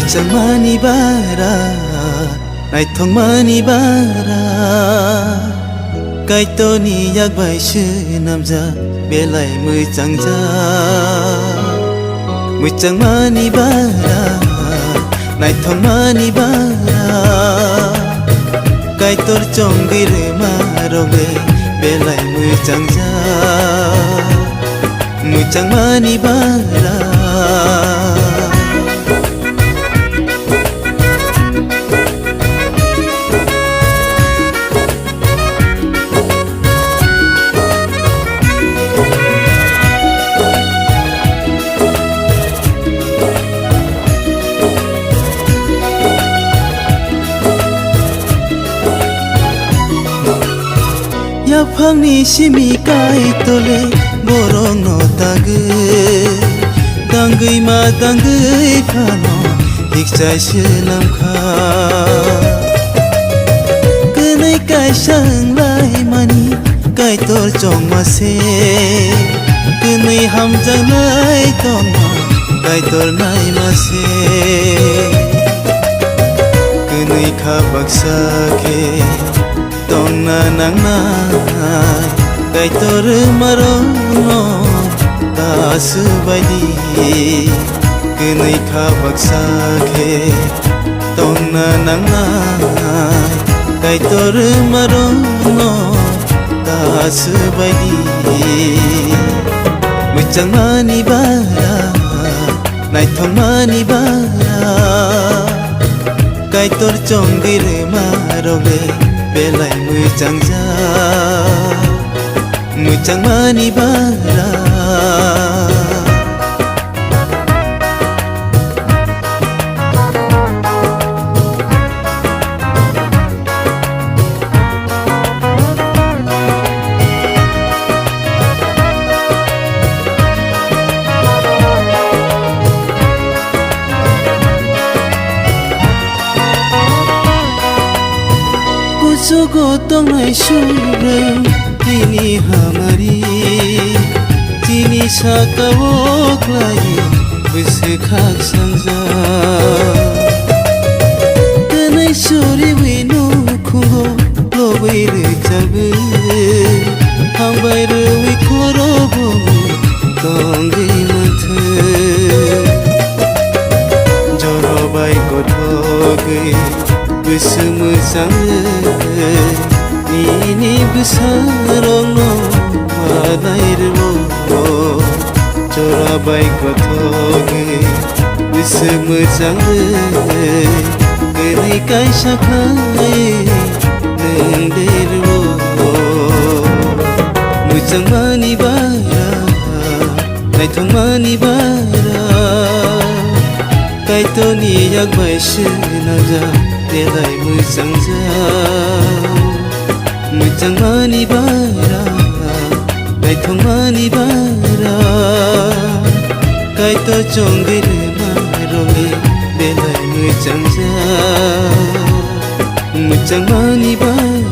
Muchangmani bara naithongmani bara kaitoni yakbai shu namja belai muchangja Muchangmani bara naithongmani bara kaitor chongir maroge belai muchangja Muchangmani bara Yapangni simi kai tole borong no tage Dangui ma dangui phano hikchai shilam kha Kenai kai sang lai mani kai tor chong ma se Kenai ham jang lai tong ma kai tor nai ma se Kenai kha baksa ke Tonna nang nai kai tor marono tasu baidi kenai kha baksa khe Tonna nang nai kai tor marono tasu baidi Muchangmani bara naithongmani bara kai tor chongir maroge belai muchangja Muchangmani bara Kusugo tongai shure tini hamari tini sakawok lai bisekhak sangja Tenai suri winu khungo lobai rechabe Hambai rewi korobo tongai mathe Jorobai kothogai Goso moजां Nini besarong no madairmo Jorabai kothoge Goso moजां Kenai kai sakai nengdermo Muchangmani bara naithongmani bara kaitoni yakbai shu namja belai muchangja Muchangmani bara naithongmani bara kaito chongir maroge belai muchangja Muchangmani bara